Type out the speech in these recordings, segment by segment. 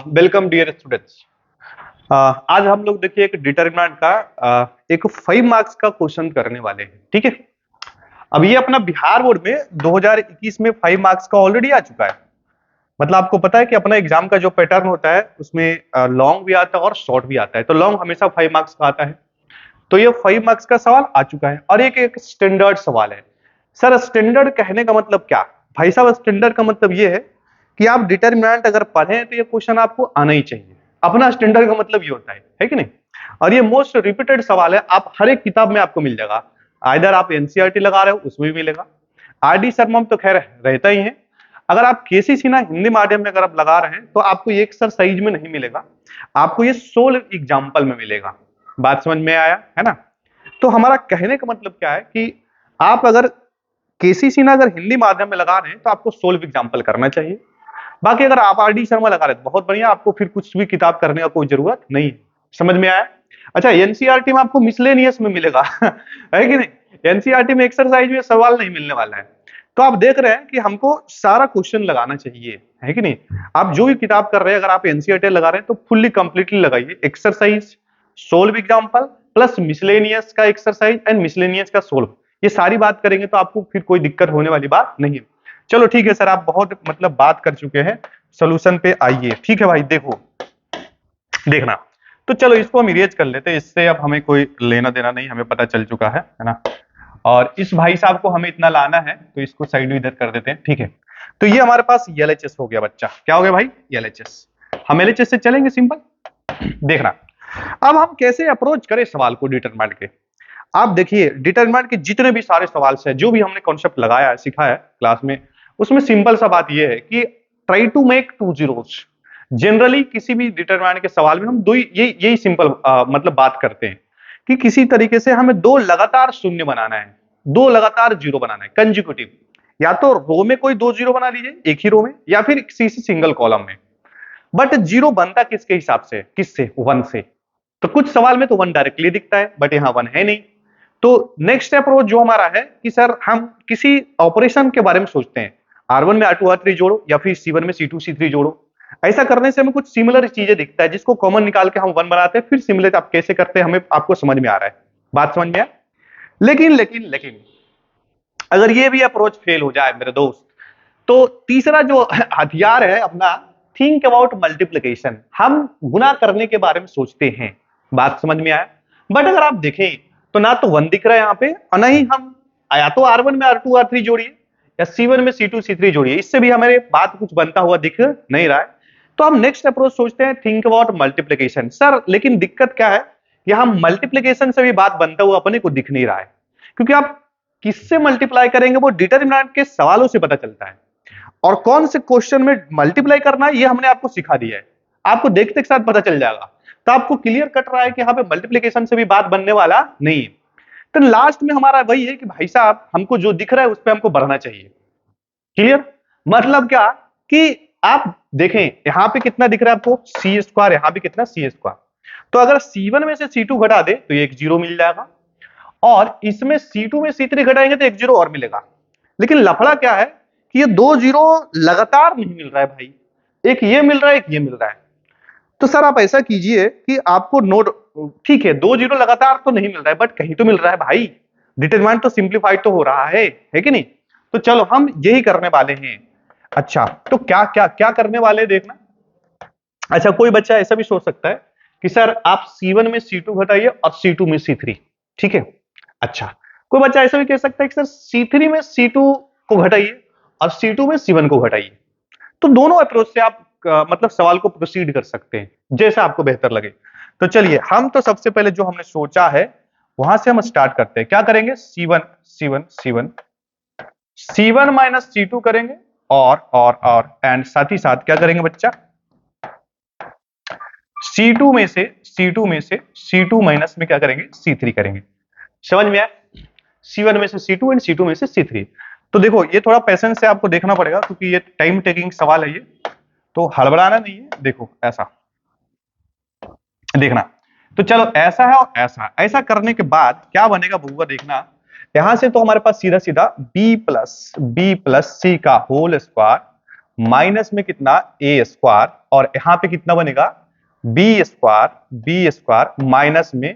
Welcome dear students. आज हम लोग देखिए एक डिटरमिनेंट का एक 5 मार्क्स का क्वेश्चन करने वाले हैं। ठीक है, अब ये अपना बिहार बोर्ड में 2021 में 5 मार्क्स का ऑलरेडी आ चुका है। मतलब आपको पता है कि अपना एग्जाम का जो पैटर्न होता है उसमें लॉन्ग भी आता है और शॉर्ट भी आता है। तो लॉन्ग हमेशा 5 मार्क्स का आता है। तो ये 5 मार्क्स का सवाल आ चुका है और एक स्टैंडर्ड सवाल है। सर स्टैंडर्ड कहने का मतलब क्या? भाई साहब स्टैंडर्ड का मतलब ये है कि आप डिटरमिनेंट अगर पढ़े तो ये क्वेश्चन आपको आना ही चाहिए। अपना स्टैंडर्ड का मतलब ये होता है कि नहीं? और ये मोस्ट रिपीटेड सवाल है, आप हर एक किताब में आपको मिल जाएगा। आइदर आप एनसीईआरटी लगा रहे हो उसमें भी मिलेगा, आरडी शर्मा तो खैर रहता ही है। अगर आप केसी सिन्हा हिंदी माध्यम में अगर आप लगा रहे हैं तो आपको ये एक्सरसाइज में नहीं मिलेगा, आपको ये सोल्व एग्जाम्पल में मिलेगा। बात समझ में आया है ना? तो हमारा कहने का मतलब क्या है कि आप अगर केसी सिन्हा अगर हिंदी माध्यम में लगा रहे हैं तो आपको सोल्व एग्जाम्पल करना चाहिए। बाकी अगर आप आरडी शर्मा लगा रहे हैं तो बहुत बढ़िया, आपको फिर कुछ भी किताब करने का कोई जरूरत नहीं है। समझ में आया? अच्छा, एनसीईआरटी में आपको मिसलेनियस में मिलेगा है कि नहीं? एनसीईआरटी में एक्सरसाइज में सवाल नहीं मिलने वाला है। तो आप देख रहे हैं कि हमको सारा क्वेश्चन लगाना चाहिए, है कि नहीं? आप जो भी किताब कर रहे हैं, अगर आप एनसीईआरटी लगा रहे हैं तो फुल्ली कंप्लीटली लगाइए। Exercise, solve example plus miscellaneous का एक्सरसाइज एंड मिसलेनियस का सोल्व, ये सारी बात करेंगे तो आपको फिर कोई दिक्कत होने वाली बात नहीं है। चलो ठीक है सर, आप बहुत मतलब बात कर चुके हैं, सोल्यूशन पे आइए। ठीक है भाई, देखो देखना। तो चलो इसको हम इरेज कर लेते हैं, इससे अब हमें कोई लेना देना नहीं, हमें पता चल चुका है ना? और इस भाई साहब को हमें इतना लाना है तो इसको साइड इधर कर देते हैं। ठीक है, तो ये हमारे पास एलएचएस हो गया बच्चा। क्या हो गया भाई? एलएचएस। हम एलएचएस से चलेंगे सिंपल। देखना अब हम कैसे अप्रोच करें सवाल को डिटरमिनेंट के। आप देखिए डिटरमिनेंट के जितने भी सारे सवाल से जो भी हमने कॉन्सेप्ट लगाया है, सिखाया है क्लास में, उसमें सिंपल सा बात यह है कि try to make two zeros. Generally किसी भी डिटरमिनेंट के सवाल में हम दो यही सिंपल मतलब बात करते हैं कि किसी तरीके से हमें दो लगातार शून्य बनाना है, दो लगातार जीरो बनाना है कंजिक्यूटिव। या तो रो में कोई दो जीरो बना लीजिए एक ही रो में, या फिर किसी सिंगल कॉलम में। बट जीरो बनता किसके हिसाब से? किससे? वन से। तो कुछ सवाल में तो वन डायरेक्टली दिखता है बट यहां वन है नहीं। तो नेक्स्ट अप्रोच जो हमारा है कि सर हम किसी ऑपरेशन के बारे में सोचते हैं, R1 में R2 R3 जोड़ो या फिर C1 में C2 C3 जोड़ो। ऐसा करने से हमें कुछ सिमिलर चीजें दिखता है जिसको कॉमन निकाल के हम वन बनाते हैं, फिर सिमिलर आप कैसे करते हैं हमें आपको समझ में आ रहा है। बात समझ में आया? लेकिन लेकिन लेकिन अगर ये भी अप्रोच फेल हो जाए मेरे दोस्त, तो तीसरा जो हथियार है अपना, थिंक अबाउट मल्टीप्लीकेशन। हम गुना करने के बारे में सोचते हैं। बात समझ में आया? बट अगर आप देखें तो ना तो वन दिख रहा है यहाँ पे और ना ही हम, या तो R1 में R2 R3 जोड़िए या C1 में C2 C3 जोड़िए, इससे भी हमारे बात कुछ बनता हुआ दिख नहीं रहा है। तो हम नेक्स्ट अप्रोच सोचते हैं थिंक अबाउट मल्टीप्लीकेशन। सर लेकिन दिक्कत क्या है कि हम मल्टीप्लीकेशन से भी बात बनता हुआ अपने को दिख नहीं रहा है, क्योंकि आप किससे मल्टीप्लाई करेंगे वो डिटरमिनेंट के सवालों से पता चलता है, और कौन से क्वेश्चन में मल्टीप्लाई करना है ये हमने आपको सिखा दिया है। आपको देखते के साथ पता चल जाएगा। तो आपको क्लियर कट रहा है कि यहाँ पे मल्टीप्लीकेशन से भी बात बनने वाला नहीं है। तो लास्ट में हमारा वही है कि भाई साहब हमको जो दिख रहा है उस पर हमको बढ़ना चाहिए। क्लियर? मतलब क्या कि आप देखें यहां पे कितना दिख रहा है आपको? सी स्क्वायर, यहां पे कितना? सी स्क्वायर। तो अगर C1 में से C2 घटा दे तो एक जीरो मिल जाएगा, और इसमें C2 में C3 घटाएंगे तो एक जीरो और मिलेगा। लेकिन लफड़ा क्या है कि ये दो जीरो लगातार नहीं मिल रहा है भाई, एक ये मिल रहा है एक ये मिल रहा है। तो सर आप ऐसा कीजिए कि आपको नोट, ठीक है दो जीरो लगातार तो नहीं मिल रहा है बट कहीं तो मिल रहा है भाई, डिटरमिनेंट तो सिंप्लीफाइड तो हो रहा है कि नहीं? तो चलो हम यही करने वाले हैं। अच्छा तो क्या क्या क्या करने वाले देखना। अच्छा कोई बच्चा ऐसा भी सोच सकता है कि सर आप C1 में C2 घटाइए और C2 में C3। ठीक है, अच्छा कोई बच्चा ऐसा भी कह सकता है कि सर C3 में C2 को घटाइए और C2 में C1 को घटाइए। तो दोनों अप्रोच से आप मतलब सवाल को प्रोसीड कर सकते हैं जैसा आपको बेहतर लगे। तो चलिए हम तो सबसे पहले जो हमने सोचा है वहां से हम स्टार्ट करते हैं। क्या करेंगे? C1 C1 C1 C1 minus C2 करेंगे, और एंड साथ ही साथ क्या करेंगे बच्चा? C2 में से C2 माइनस में क्या करेंगे? C3 करेंगे। समझ में आया? C1 में से C2 एंड C2 में से C3। तो देखो ये थोड़ा पेशेंस से आपको देखना पड़ेगा क्योंकि ये टाइम टेकिंग सवाल है ये, तो हड़बड़ाना नहीं है। देखो ऐसा देखना। तो चलो ऐसा है और ऐसा, ऐसा करने के बाद क्या बनेगा बउआ देखना यहां से तो हमारे पास सीधा सीधा b प्लस सी का होल स्क्वायर माइनस में कितना a स्क्वायर, और यहां पे कितना बनेगा बी स्क्वायर माइनस में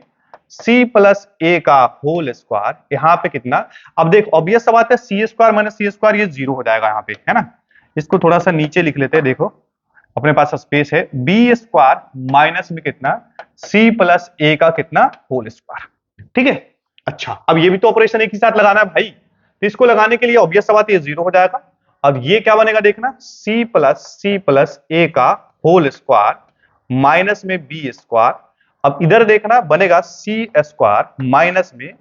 c प्लस a का होल स्क्वायर, यहां पे कितना। अब देख ऑब्वियस सा बात है, सी स्क्वायर माइनस सी स्क्वायर ये जीरो हो जाएगा यहाँ पे, है ना। इसको थोड़ा सा नीचे लिख लेते हैं, देखो अपने पास स्पेस है, बी स्क्वायर माइनस में कितना सी प्लस ए का कितना होल स्क्वायर, ठीक है। अच्छा, अब ये भी तो ऑपरेशन एक ही साथ लगाना है भाई, तो इसको लगाने के लिए ऑब्वियस बात ये जीरो हो जाएगा। अब ये क्या बनेगा देखना, सी प्लस ए का होल स्क्वायर माइनस में बी स्क्वायर। अब इधर देखना बनेगा सी स्क्वायर माइनस में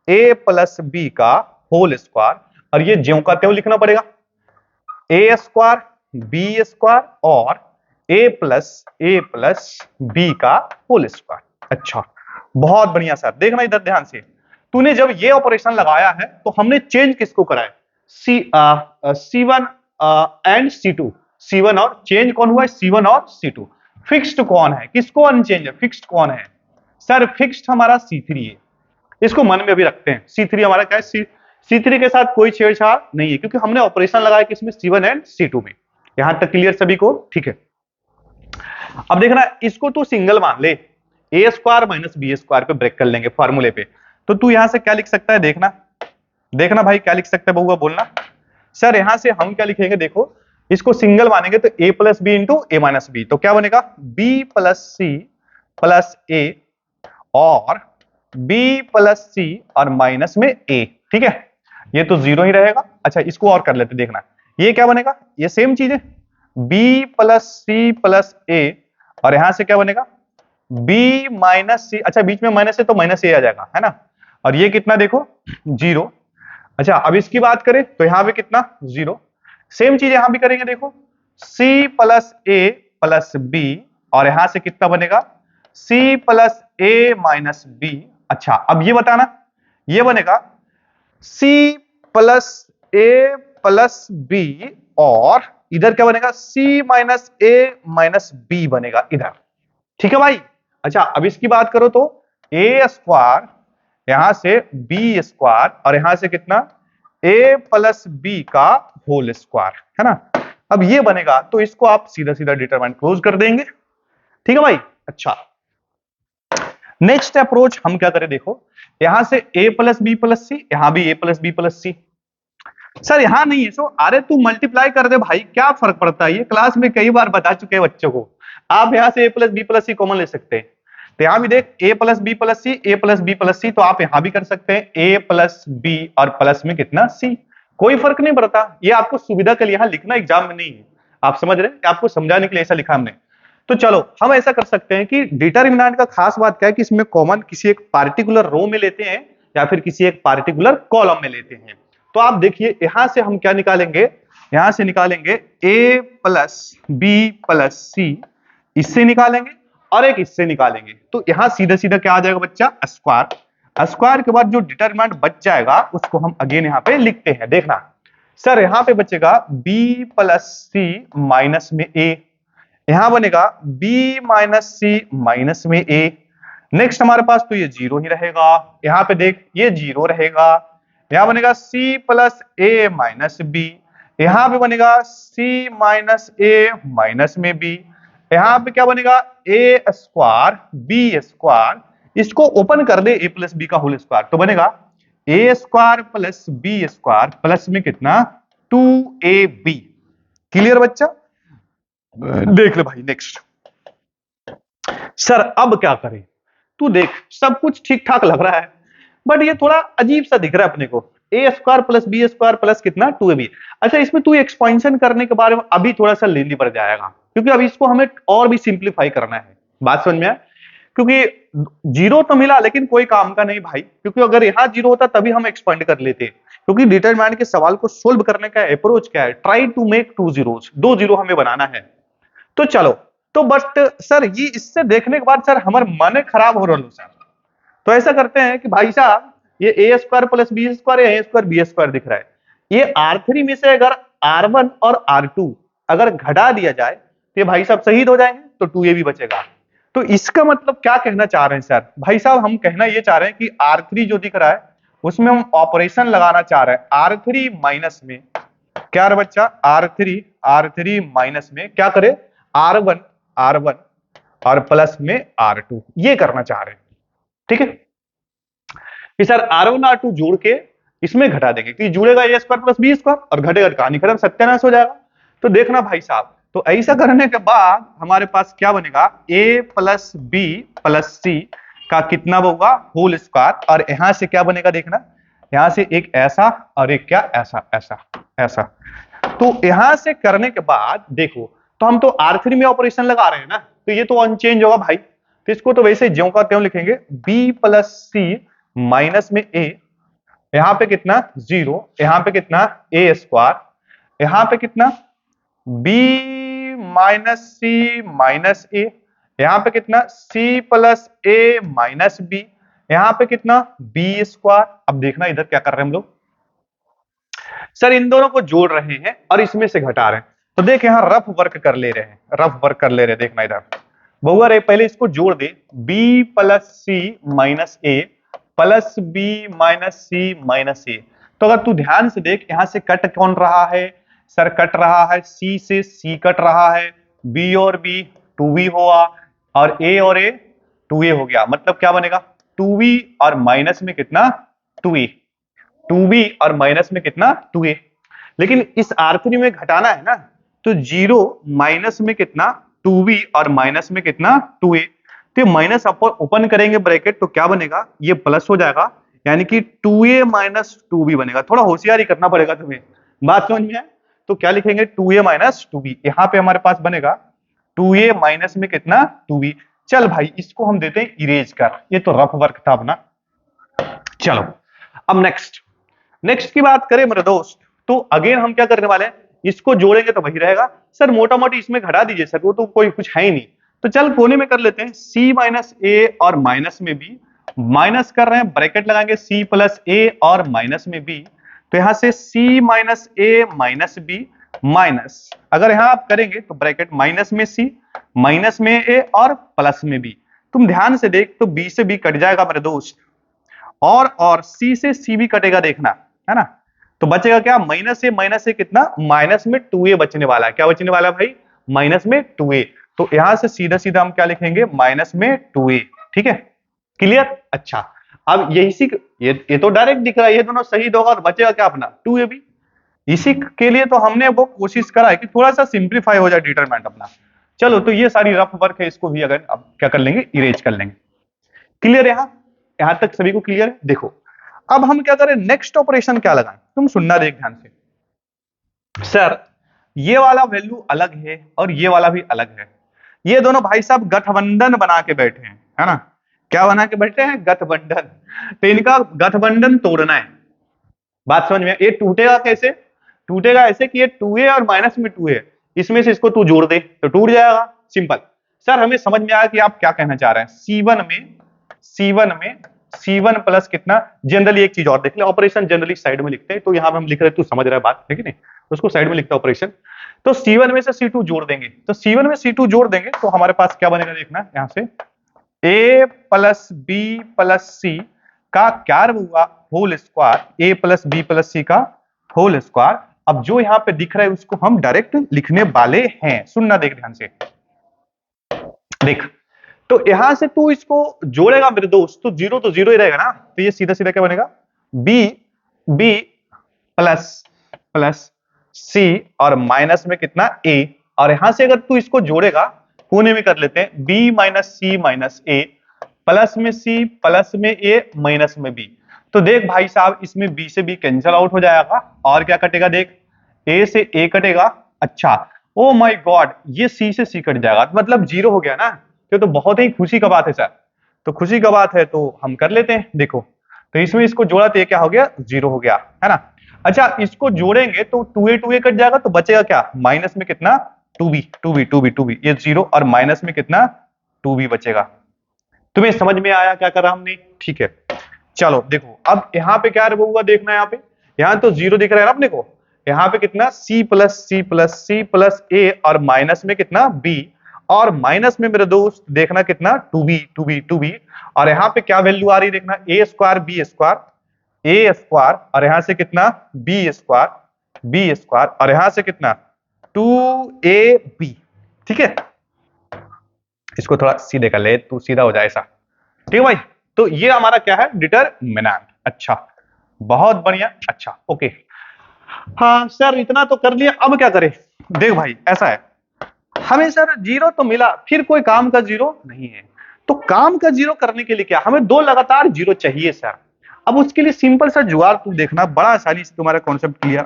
ए प्लस बी का होल स्क्वायर, और ये ज्यों का त्यों लिखना पड़ेगा, ए स्क्वायर बी स्क्वायर और ए प्लस बी का होल स्क्वायर। अच्छा, बहुत बढ़िया सर, देखना इधर ध्यान से, तूने जब ये ऑपरेशन लगाया है तो हमने चेंज किसको करा है, C1 एंड C2, C1 और चेंज कौन हुआ है, C1 और C2। फिक्स्ड कौन है, किसको अनचेंज है, फिक्स्ड कौन है सर, फिक्स्ड हमारा C3 है। इसको मन में अभी रखते हैं, C3 हमारा क्या है, C3 के साथ कोई छेड़छाड़ नहीं है, क्योंकि हमने ऑपरेशन लगाया किसमें, C1 एंड C2 में। यहां तक क्लियर सभी को, ठीक है। अब देखना, इसको तू सिंगल मान ले, ए स्क्वायर माइनस बी स्क्वायर पे ब्रेक कर लेंगे फॉर्मूले पे, तो तू यहां से क्या लिख सकता है, देखना देखना भाई क्या लिख सकता है बउआ, बोलना सर। यहां से हम क्या लिखेंगे, देखो इसको सिंगल मानेंगे तो a plus B into A minus B, तो क्या बनेगा b plus C plus A और b प्लस सी और माइनस में a, ठीक है। ये तो जीरो ही रहेगा। अच्छा, इसको और कर लेते, देखना ये क्या बनेगा, ये सेम चीज है, b plus C plus A, और यहां से क्या बनेगा b माइनस सी, अच्छा बीच में माइनस है तो माइनस ए आ जाएगा, है ना। और ये कितना देखो जीरो। अच्छा, अब इसकी बात करें तो यहां पे कितना जीरो, सेम चीज यहां भी करेंगे, देखो c प्लस ए प्लस बी, और यहां से कितना बनेगा c plus A minus B. अच्छा, अब ये बताना, ये बनेगा c प्लस ए प्लस बी, और इधर क्या बनेगा c minus A minus B बनेगा इधर, ठीक है भाई। अच्छा, अब इसकी बात करो तो ए स्क्वायर, यहां से बी स्क्वायर, और यहां से कितना a प्लस बी का होल स्क्वायर, है ना। अब ये बनेगा तो इसको आप सीधा सीधा डिटरमिनेंट क्लोज कर देंगे, ठीक है भाई। अच्छा, नेक्स्ट अप्रोच हम क्या करें, देखो यहां से a plus B plus C, यहां भी a plus B plus C. Sir यहां नहीं है, सो अरे तू मल्टीप्लाई कर दे भाई, क्या फर्क पड़ता है, ये क्लास में कई बार बता चुके हैं बच्चों को। आप यहां से a plus B plus C common ले सकते हैं, तो यहां भी देख a plus B plus C, A plus B plus C, तो आप यहां भी कर सकते हैं a प्लस बी और प्लस में कितना c, कोई फर्क नहीं पड़ता। ये आपको सुविधा के लिए यहां लिखना एग्जाम में नहीं है, आप समझ रहे हैं, आपको समझाने के लिए ऐसा लिखा हमने। तो चलो हम ऐसा कर सकते हैं कि डिटरमिनेंट का खास बात क्या है कि इसमें कॉमन किसी एक पार्टिकुलर रो में लेते हैं या फिर किसी एक पार्टिकुलर कॉलम में लेते हैं। तो आप देखिए यहां से हम क्या निकालेंगे, यहां से निकालेंगे a प्लस बी प्लस सी, इससे निकालेंगे और एक इससे निकालेंगे, तो यहां सीधा सीधा क्या आ जाएगा बच्चा, स्क्वायर। स्क्वायर के बाद जो डिटरमिनेंट बच जाएगा उसको हम अगेन यहां पे लिखते हैं। देखना सर, यहां पे बचेगा b प्लस सी माइनस में a, यहां बनेगा b माइनस सी माइनस में a। नेक्स्ट हमारे पास तो ये जीरो ही रहेगा, यहां पे देख ये जीरो रहेगा, यहां बनेगा c plus A minus B, यहां पे बनेगा c माइनस ए माइनस में b, यहां पे क्या बनेगा ए स्क्वायर बी स्क्वायर, इसको ओपन कर दे a प्लस बी का होल स्क्वायर, तो बनेगा A square plus B square plus में कितना 2ab। क्लियर बच्चा, देख ले भाई। नेक्स्ट सर अब क्या करें, तू देख सब कुछ ठीक ठाक लग रहा है, बट ये थोड़ा अजीब सा दिख रहा है अपने को, A square plus B square plus कितना 2ab। अच्छा, इसमें तू एक्सपेंशन करने के बारे में अभी थोड़ा सा लेंदी पड़ जाएगा, क्योंकि अभी इसको हमें और भी सिंप्लीफाई करना है, बात समझ में आया। क्योंकि जीरो तो मिला लेकिन कोई काम का नहीं भाई, क्योंकि अगर यहां जीरो होता तभी हम एक्सपेंड कर लेते, क्योंकि डिटरमिनेंट के सवाल को सोल्व करने का अप्रोच क्या है, try to make two zeros, दो जीरो हमें बनाना है। तो चलो, तो बट सर ये इससे देखने के बाद सर हमारा मन खराब हो रहा है सर, तो ऐसा करते हैं कि भाई साहब ये ए स्क्वायर प्लस बी स्क्वायर या ए स्क्वायर बी स्क्वायर दिख रहा है, ये R3 में से अगर R1 और R2 अगर घटा दिया जाए तो ये भाई साहब शहीद हो जाएंगे, तो 2ab बचेगा। तो इसका मतलब क्या कहना चाह रहे हैं सर, भाई साहब हम कहना ये चाह रहे हैं कि R3 जो दिख रहा है उसमें हम ऑपरेशन लगाना चाह रहे हैं R3 माइनस में क्या है बच्चा, R3 माइनस में क्या करे, R1 और प्लस में R2, ये करना चाह रहे हैं। ठीक है, कि सर R1 R2 जोड़ के इसमें घटा देंगे कि जुड़ेगा ए स्क्वायर प्लस बी स्क्वायर और घटेगा, कहानी खत्म, सत्यानाश हो जाएगा। तो देखना भाई साहब, तो ऐसा करने के बाद हमारे पास क्या बनेगा, a plus B plus C का कितना होगा होल स्क्वायर, और यहां से क्या बनेगा देखना, यहां से एक ऐसा और एक क्या ऐसा ऐसा ऐसा। तो यहां से करने के बाद देखो, तो हम तो R3 में ऑपरेशन लगा रहे हैं ना, तो ये तो अनचेंज होगा भाई, तो इसको तो वैसे ज्यों का त्यों लिखेंगे, b प्लस सी माइनस में a, यहां पे कितना 0, यहां पे कितना a स्क्वायर, यहां पे कितना b माइनस सी माइनस ए, यहां पे कितना c plus a minus b, यहां पे कितना b स्क्वायर। अब देखना इधर क्या कर रहे हैं हम लोग, सर इन दोनों को जोड़ रहे हैं और इसमें से घटा रहे हैं। तो देख यहां रफ वर्क कर ले रहे हैं, रफ वर्क कर ले रहे हैं, देखना इधर बहुआ रे, पहले इसको जोड़ दे, b प्लस सी माइनस ए plus B minus C minus ए। तो अगर तू ध्यान से देख, यहां से कट कौन रहा है, सर कट रहा है c से c कट रहा है, b और b 2b हुआ, और a और a 2a हो गया, मतलब क्या बनेगा 2b और माइनस में कितना 2a, 2b और माइनस में कितना 2a। लेकिन इस R3 में घटाना है ना, तो 0 माइनस में कितना 2b और माइनस में कितना 2a, तो माइनस ओपन करेंगे ब्रैकेट तो क्या बनेगा, ये प्लस हो जाएगा, यानी कि 2a माइनस 2b बनेगा। थोड़ा होशियारी करना पड़ेगा तुम्हें, बात समझ में आए, तो क्या लिखेंगे 2a माइनस 2b, यहां पे हमारे पास बनेगा 2a माइनस में कितना 2b। चल भाई इसको हम देते हैं इरेज कर, ये तो रफ वर्क था अपना। चलो अब नेक्स्ट की बात करें मेरे दोस्त, तो अगेन हम क्या करने वाले हैं, इसको जोड़ेंगे तो वही रहेगा। सर मोटा मोटी इसमें घटा दीजिए सर, वो तो कोई कुछ है ही नहीं, तो चल कोने में कर लेते हैं, c माइनस ए और माइनस में b, माइनस कर रहे हैं ब्रैकेट लगाएंगे c प्लस ए और माइनस में b, तो यहां से c minus A minus b minus, अगर यहां आप करेंगे तो ब्रैकेट माइनस में c माइनस में a और प्लस में b। तुम ध्यान से देख, तो b से b कट जाएगा मेरे दोस्त, और c से c भी कटेगा, देखना है ना, तो बचेगा क्या माइनस से कितना, माइनस में 2a बचने वाला है, क्या बचने वाला है भाई माइनस में 2a। तो यहां से सीधा सीधा हम क्या लिखेंगे माइनस में 2a। ठीक है, क्लियर। अच्छा अब यही ये तो डायरेक्ट दिख रहा है, ये दोनों सही होगा, और बचेगा क्या अपना 2a भी। इसी के लिए तो हमने वो कोशिश करा है कि थोड़ा सा सिंप्लीफाई हो जाए डिटरमिनेंट अपना। चलो तो ये सारी रफ वर्क है, इसको भी अगर अब क्या कर लेंगे इरेज कर लेंगे। क्लियर, यहां तक सभी को क्लियर है। देखो अब हम क्या करें, नेक्स्ट ऑपरेशन क्या लगाएं, तुम सुनना देख ध्यान से। सर ये वाला वैल्यू अलग है और ये वाला भी अलग है, ये दोनों भाई साहब गठबंधन बना के बैठे हैं, है ना, क्या बना के बैठे हैं गठबंधन, तो इनका गठबंधन तोड़ना है। बात समझ में, ये टूटेगा कैसे, टूटेगा ऐसे कि ये 2a और माइनस में 2a, इसमें से इसको तू जोड़ दे तो टूट जाएगा, सिंपल। सर हमें समझ में आया कि आप क्या कहना चाह रहे हैं, C1 प्लस कितना, जनरली एक चीज और देख ले, ऑपरेशन जनरली साइड में लिखते हैं, तो यहां पे हम लिख रहे हैं, तू समझ रहा है बात है कि नहीं, उसको साइड में लिखता है ऑपरेशन। तो C1 में से C2 जोड़ देंगे, तो C1 में C2 जोड़ देंगे तो हमारे पास क्या बनेगा देखना, यहां से a plus B plus C का क्या हुआ whole square, a plus B plus C का होल स्क्वायर। अब जो यहां पे दिख रहा है उसको हम डायरेक्ट लिखने वाले हैं, सुनना देख ध्यान से, देख तो यहां से तू इसको जोड़ेगा मेरे दोस्त, तो जीरो ही रहेगा ना, तो ये सीधा सीधा क्या बनेगा बी प्लस प्लस सी और माइनस में कितना a, और यहां से अगर तू इसको जोड़ेगा कोने में कर लेते हैं b minus C minus a plus में c प्लस में a माइनस में b। तो देख भाई साहब इसमें b से b कैंसिल आउट हो जाएगा, और क्या कटेगा देख a से a कटेगा। अच्छा ओ माय गॉड, ये c से c कट जाएगा, मतलब जीरो हो गया ना, तो बहुत ही खुशी का बात है सर, तो खुशी का बात है तो हम कर लेते हैं। देखो तो इसमें इसको जोड़ा तो ये क्या हो गया जीरो हो गया, है ना। अच्छा इसको जोड़ेंगे तो 2a कट जाएगा, तो बचेगा क्या माइनस में कितना 2b, ये जीरो और माइनस में कितना 2b बचेगा। तुम्हें समझ में आया क्या करा हमने, ठीक है। चलो देखो अब यहाँ पे क्या हुआ देखना, यहाँ तो जीरो दिख रहा है ना अपने को, यहाँ पे कितना c प्लस a और माइनस में कितना b, और माइनस में मेरे दोस्त देखना कितना 2b, और यहाँ पे क्या वैल्यू आ रही है देखना a square b square, A square और यहां से कितना बी स्क्वायर और यहां से कितना 2ab। ठीक है, इसको थोड़ा सीधे कर ले, तू सीधा हो जाए ऐसा। ठीक है भाई, तो ये हमारा क्या है डिटरमिनेंट। अच्छा, बहुत बढ़िया। अच्छा ओके, हाँ सर इतना तो कर लिया, अब क्या करें। देख भाई ऐसा है, हमें सर जीरो तो मिला, फिर कोई काम का जीरो नहीं है, तो काम का जीरो करने के लिए क्या, हमें दो लगातार जीरो चाहिए सर। अब उसके लिए सिंपल सा जुगाड़ तू देखना, बड़ा आसानी से तुम्हारा कॉन्सेप्ट क्लियर।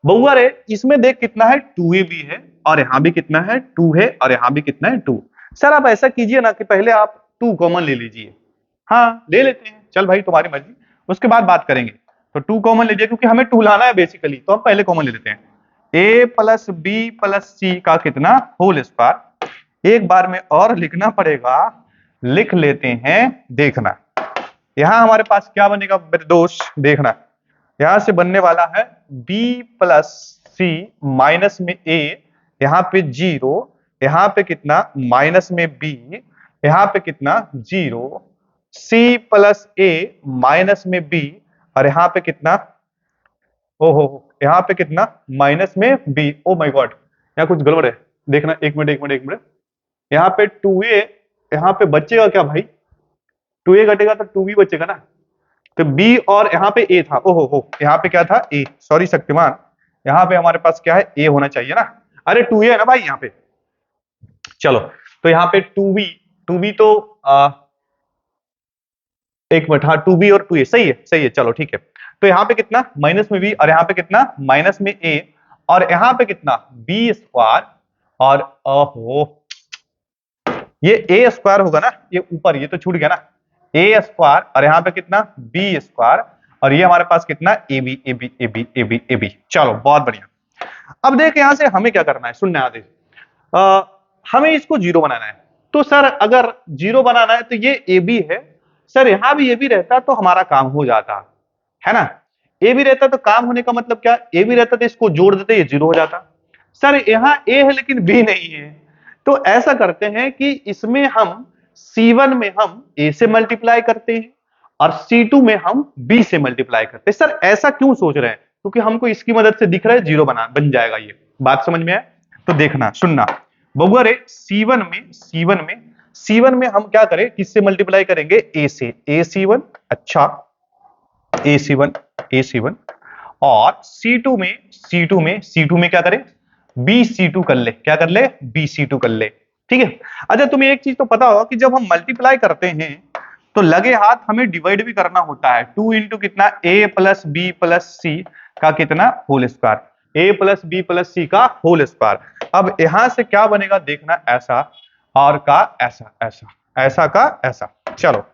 बउआ रे, इसमें देख कितना है 2ab है और यहां भी कितना है 2 है और यहां भी कितना है 2। सर आप ऐसा कीजिए ना कि पहले आप 2 कॉमन ले लीजिए। हाँ ले लेते हैं, चल भाई तुम्हारी मर्जी, उसके बाद बात करेंगे। तो 2 कॉमन लीजिए क्योंकि हमें 2 लाना है बेसिकली, तो हम पहले कॉमन ले लेते हैं। a plus B plus C का कितना होल स्क्वायर, एक बार में और लिखना पड़ेगा, लिख लेते हैं। देखना यहां हमारे पास क्या बनेगा मेरे दोस्त, देखना यहां से बनने वाला है b प्लस सी माइनस में a, यहां पे जीरो, यहां पे कितना माइनस में b, यहां पे कितना zero, c plus a minus में b और यहां पे कितना, ओहो यहाँ पे कितना माइनस में b। ओ माय गॉड, यहाँ कुछ गड़बड़ है, देखना एक मिनट एक मिनट एक मिनट। यहाँ पे 2a, यहाँ पे बचेगा क्या भाई, 2a घटेगा तो 2b बचेगा ना, तो b और यहाँ पे a था, ओहो हो यहाँ पे क्या था a, सॉरी शक्तिमान, यहाँ पे हमारे पास क्या है a होना चाहिए ना, अरे 2a है ना भाई यहाँ पे। चलो तो यहाँ पे 2b तो एक मिनट, हाँ 2b और 2a सही है सही है, चलो ठीक है। तो यहाँ पे कितना माइनस में b और यहाँ पे कितना माइनस में a और यहाँ पे कितना b स्क्वायर और ओहो ये a स्क्वायर होगा ना, ये ऊपर ये तो छूट गया ना, a स्क्वायर और यहाँ पे कितना b स्क्वायर और ये हमारे पास कितना ab। चलो बहुत बढ़िया। अब देख यहां से हमें क्या करना है, सुनने आते हमें इसको जीरो बनाना है। तो सर अगर जीरो बनाना है तो ये ए बी है, सर यहां भी ए बी रहता तो हमारा काम हो जाता है ना। ए बी रहता तो काम होने का मतलब क्या, ए बी रहता तो इसको जोड़ देते ये जीरो हो जाता। सर यहाँ ए है लेकिन बी नहीं है, तो ऐसा करते हैं कि इसमें हम C1 में हम ए से मल्टीप्लाई करते हैं और C2 में हम बी से मल्टीप्लाई करते हैं। सर ऐसा क्यों सोच रहे हैं, क्योंकि हमको इसकी मदद से दिख रहा है जीरो बन जाएगा, ये बात समझ में आए तो देखना सुनना। बउआ रे C1 में हम क्या करें, किससे मल्टीप्लाई करेंगे ए से, ए C1, अच्छा ए C1 और C2 में क्या करें बी C2 कर ले, क्या कर ले बी C2 कर ले। ठीक है, अच्छा तुम्हें एक चीज तो पता होगा कि जब हम मल्टीप्लाई करते हैं तो लगे हाथ हमें डिवाइड भी करना होता है, 2 इंटू कितना a plus B plus C का कितना whole square, a plus B plus C का होल स्क्वायर। अब यहां से क्या बनेगा देखना, ऐसा और का ऐसा, ऐसा का ऐसा। चलो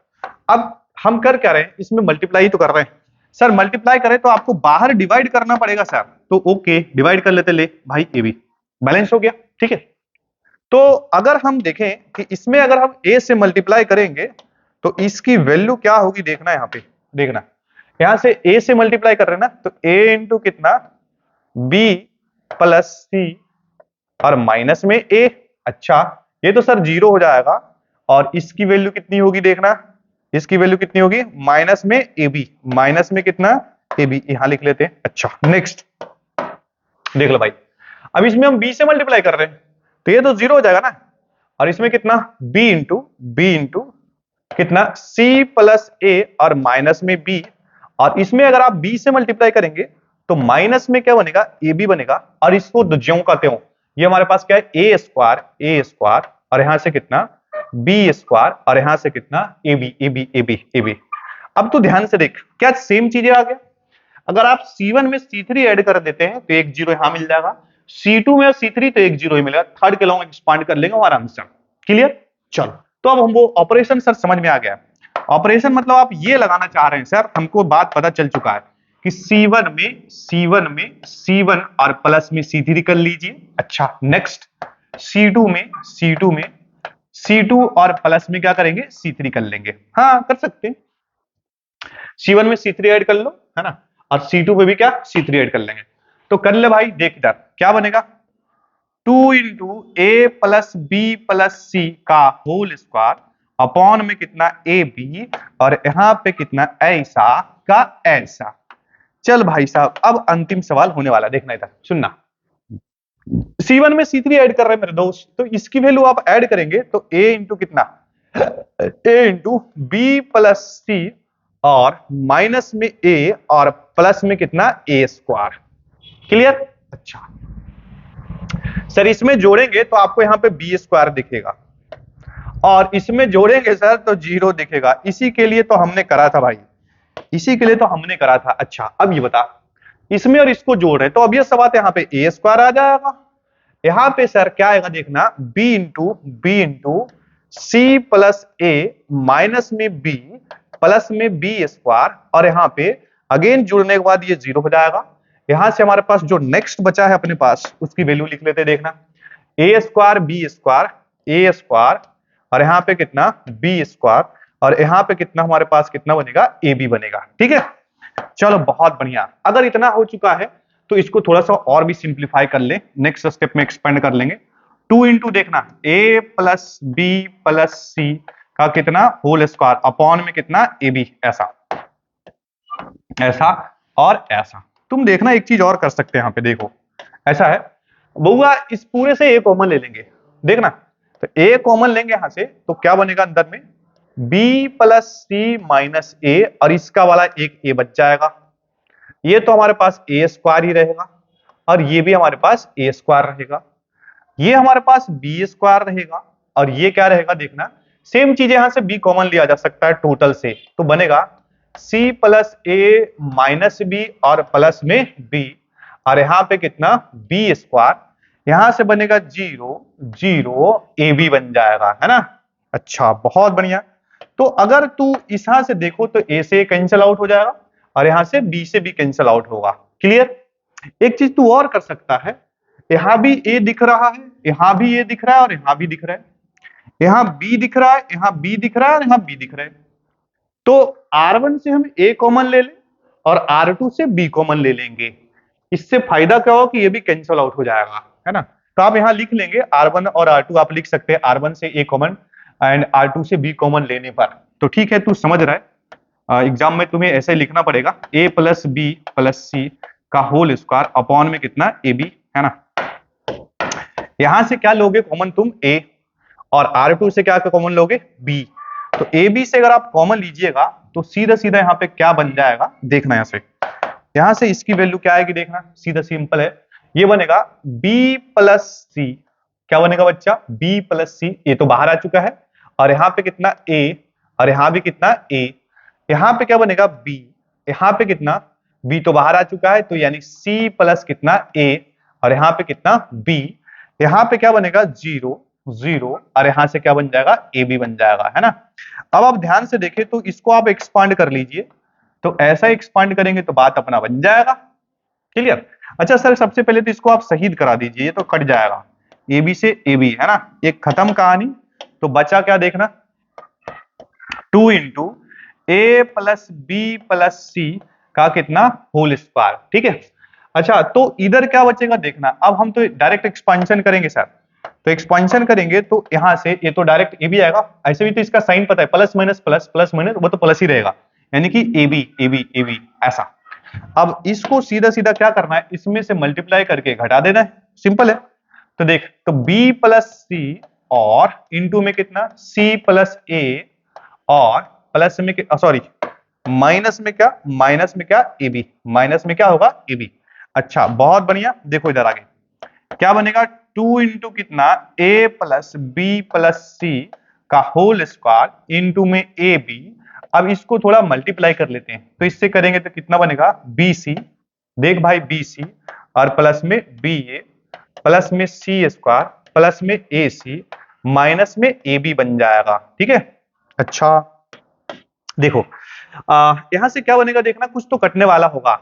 अब हम कर क्या रहे हैं, इसमें मल्टीप्लाई तो कर रहे हैं। सर मल्टीप्लाई करें तो आपको बाहर डिवाइड करना पड़ेगा सर, तो ओके डिवाइड कर लेते, ले भाई ए बी बैलेंस हो गया। ठीक है, तो अगर हम देखें कि इसमें अगर हम a से मल्टीप्लाई करेंगे तो इसकी वैल्यू क्या होगी, देखना यहाँ पे, देखना यहां से a से मल्टीप्लाई कर रहे हैं ना, तो a इंटू कितना b प्लस सी और माइनस में a। अच्छा ये तो सर जीरो हो जाएगा और इसकी वैल्यू कितनी होगी देखना, इसकी वैल्यू कितनी होगी माइनस में ab, माइनस में कितना ab, यहां लिख लेते हैं। अच्छा नेक्स्ट देख लो भाई, अब इसमें हम b से मल्टीप्लाई कर रहे हैं तो ये तो जीरो हो जाएगा ना, और इसमें कितना b इंटू कितना c प्लस a और माइनस में b, और इसमें अगर आप b से मल्टीप्लाई करेंगे तो माइनस में क्या बनेगा ab बनेगा, और इसको ज्यों का त्यों, ये हमारे पास क्या है a स्क्वायर और यहां से कितना b स्क्वायर और यहां से कितना ab। अब तो ध्यान से देख क्या सेम चीजें आ गया, अगर आप C1 में C3 ऐड कर देते हैं तो एक जीरो यहां मिल जाएगा, C2 में C3 तो एक जीरो ही मिलेगा, थर्ड के लॉन्ग एक्सपांड कर लेंगे हमारा आंसर। क्लियर, चलो तो अब हम वो ऑपरेशन सर समझ में आ गया। ऑपरेशन मतलब आप ये लगाना चाह रहे हैं सर, हमको बात पता चल चुका है कि C1 और प्लस में C3 कर लीजिए। अच्छा नेक्स्ट C2 और प्लस में क्या करेंगे C3 कर लेंगे, हाँ कर सकते हैं, C1 में C3 ऐड कर लो है ना, और C2 पे भी क्या C3 ऐड कर लेंगे। तो कर ले भाई, देख इधर क्या बनेगा 2 इंटू ए प्लस बी प्लस सी का होल स्क्वायर अपॉन में कितना ए बी, और यहाँ पे कितना ऐसा का ऐसा। चल भाई साहब, अब अंतिम सवाल होने वाला, देखना इधर, सुनना। C1 में C3 ऐड कर रहे हैं मेरे दोस्त, तो इसकी वैल्यू आप ऐड करेंगे तो a इंटू कितना, a इंटू बी प्लस सी, और माइनस में a और प्लस में कितना a स्क्वायर। क्लियर? अच्छा सर, इसमें जोड़ेंगे तो आपको यहाँ पे बी स्क्वायर दिखेगा, और इसमें जोड़ेंगे सर तो जीरो दिखेगा। इसी के लिए तो हमने करा था भाई, इसी के लिए तो हमने करा था। अच्छा अब ये बता, इसमें और इसको जोड़ रहे, तो अब ये सवाल यहाँ पे ए स्क्वायर आ जाएगा, यहाँ पे सर क्या आएगा देखना, B into C plus A minus में बी प्लस में बी स्क्वायर, और यहाँ पे अगेन जुड़ने के बाद ये जीरो हो जाएगा। यहां से हमारे पास जो नेक्स्ट बचा है अपने पास, उसकी वैल्यू लिख लेते हैं, देखना ए स्क्वायर बी स्क्वायर, ए स्क्वायर, और यहाँ पे कितना बी स्क्वायर, और यहाँ पे कितना हमारे पास कितना बनेगा, ए बी बनेगा। ठीक है, चलो बहुत बढ़िया। अगर इतना हो चुका है तो इसको थोड़ा सा और भी सिंप्लीफाई कर ले, नेक्स्ट स्टेप में एक्सपेंड कर लेंगे। 2 इंटू देखना ए प्लस बी प्लस सी का कितना होल स्क्वायर, अपॉन में कितना ए बी, ऐसा ऐसा और ऐसा। तुम देखना एक चीज और कर सकते हैं यहाँ पे, देखो ऐसा है बउआ, इस पूरे से ए कॉमन ले लेंगे, देखना तो ए कॉमन लेंगे यहां से, तो क्या बनेगा अंदर में b प्लस सी माइनस ए, और इसका वाला एक ए बच जाएगा। ये तो हमारे पास ए स्क्वायर ही रहेगा, और ये भी हमारे पास ए स्क्वायर रहेगा, ये हमारे पास बी स्क्वायर रहेगा, और ये क्या रहेगा देखना, सेम चीज यहां से b कॉमन लिया जा सकता है टोटल से, तो बनेगा c plus A minus B और प्लस में b, और यहां पे कितना b स्क्वायर, यहां से बनेगा जीरो जीरो ए बी बन जाएगा, है ना। अच्छा बहुत बढ़िया। तो अगर तू यहां से देखो तो ए से कैंसिल आउट हो जाएगा, और यहां से बी से भी कैंसिल आउट होगा। क्लियर? एक चीज तू और कर सकता है, यहां भी ए दिख रहा है, यहां भी ए दिख रहा है, और यहां भी दिख रहा है, यहां बी दिख रहा है, यहां बी दिख रहा है, और यहां बी दिख रहा है। तो R1 से हम a कॉमन ले लें, और R2 से b कॉमन ले लेंगे। इससे फायदा क्या हो कि ये भी कैंसिल आउट हो जाएगा, है ना। तो आप यहां लिख लेंगे R1 और R2, आप लिख सकते हैं R1 से a कॉमन एंड R2 से b कॉमन लेने पर। तो ठीक है, तू समझ रहा है, एग्जाम में तुम्हें ऐसे लिखना पड़ेगा a plus B plus C का होल स्क्वायर, अपॉन में कितना ए बी, है ना। यहां से क्या लोगे कॉमन तुम a, और R2 से क्या कॉमन लोगे b। तो ए बी से अगर आप कॉमन लीजिएगा तो सीधा सीधा यहाँ पे क्या बन जाएगा देखना, यहाँ से इसकी वैल्यू क्या आएगी देखना, सीधा सिंपल है, ये बनेगा b प्लस सी। क्या बनेगा बच्चा, b प्लस सी, ये तो बाहर आ चुका है, और यहाँ पे कितना a, और यहाँ भी कितना a, यहाँ पे क्या बनेगा b, यहाँ पे कितना b तो बाहर आ चुका है, तो यानी c प्लस कितना a, और यहाँ पे कितना b, यहाँ पे क्या बनेगा जीरो जीरो, और यहां से क्या बन जाएगा ए बी बन जाएगा, है ना। अब आप ध्यान से देखें तो इसको आप एक्सपांड कर लीजिए, तो ऐसा एक्सपांड करेंगे तो बात अपना बन जाएगा। क्लियर? अच्छा सर, सबसे पहले तो इसको आप शहीद करा दीजिए, ये तो कट जाएगा, ए बी से ए बी, है ना, एक खत्म कहानी। तो बचा क्या देखना, 2 इंटू ए प्लस बी प्लस सी का कितना होल स्क्वायर। ठीक है, अच्छा तो इधर क्या बचेगा देखना, अब हम तो डायरेक्ट एक्सपांशन करेंगे सर, तो एक्सपांशन करेंगे तो यहां से ये तो डायरेक्ट ए बी आएगा, ऐसे भी तो इसका साइन पता है, plus minus plus, plus minus वो तो प्लस ही रहेगा, यानी कि A B A B A B ऐसा। अब इसको सीधा सीधा क्या करना है, इसमें से मल्टीप्लाई करके घटा देना है, सिंपल है। तो देख, तो बी प्लस सी और इंटू में कितना सी प्लस ए, और प्लस में सॉरी माइनस में क्या, माइनस में क्या ए बी, माइनस में क्या होगा ए बी। अच्छा बहुत बढ़िया, देखो इधर आगे क्या बनेगा, 2 इंटू कितना a plus B plus C का होल स्क्वायर इंटू में ए बी। अब इसको थोड़ा मल्टीप्लाई कर लेते हैं, तो इससे करेंगे तो कितना बनेगा बी सी, देख भाई बी सी, और प्लस में बी ए, प्लस में सी स्क्वायर, प्लस में ए सी, माइनस में ए बी बन जाएगा। ठीक है, अच्छा देखो यहां से क्या बनेगा देखना, कुछ तो कटने वाला होगा,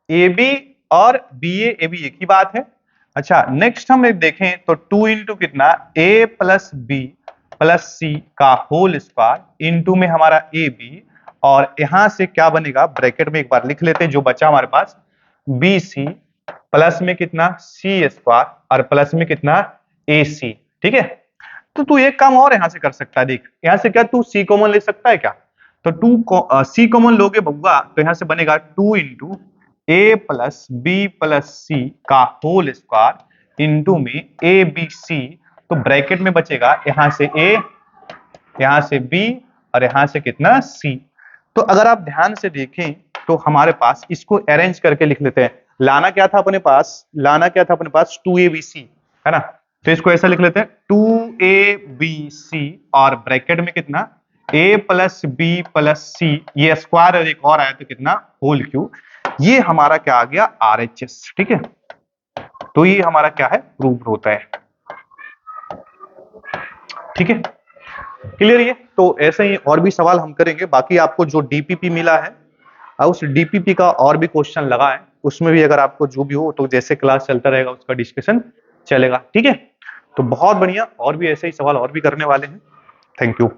ए बी और बी ए बी एक ही बात है। अच्छा नेक्स्ट हम देखें तो 2 इंटू कितना a plus B plus C का होल स्क्वायर इंटू में हमारा ए बी, और यहां से क्या बनेगा ब्रैकेट में एक बार लिख लेते हैं जो बचा हमारे पास, बी सी प्लस में कितना सी स्क्वायर और प्लस में कितना ए सी। ठीक है, तो तू एक काम और यहां से कर सकता है, देख यहां से क्या तू सी कॉमन ले सकता है क्या, तो सी कॉमन लोगे बउआ तो यहां से बनेगा 2 इंटू ए प्लस बी प्लस सी का होल स्क्वायर इंटू में ए बी सी, तो ब्रैकेट में बचेगा यहां से ए, यहां से बी और यहां से कितना सी। तो अगर आप ध्यान से देखें तो हमारे पास इसको अरेंज करके लिख लेते हैं, लाना क्या था अपने पास, लाना क्या था अपने पास 2abc है ना, तो इसको ऐसा लिख लेते हैं 2abc और ब्रैकेट में कितना a प्लस बी प्लस सी, ये स्क्वायर और एक और आया तो कितना होल क्यूब, ये हमारा क्या आ गया RHS, ठीक है। तो ये हमारा क्या है प्रूव होता है, ठीक है, क्लियर ये। तो ऐसे ही और भी सवाल हम करेंगे, बाकी आपको जो डीपीपी मिला है उस डीपीपी का और भी क्वेश्चन लगा है, उसमें भी अगर आपको जो भी हो तो जैसे क्लास चलता रहेगा उसका डिस्कशन चलेगा, ठीक है। तो बहुत बढ़िया, और भी ऐसे ही सवाल और भी करने वाले हैं। Thank you.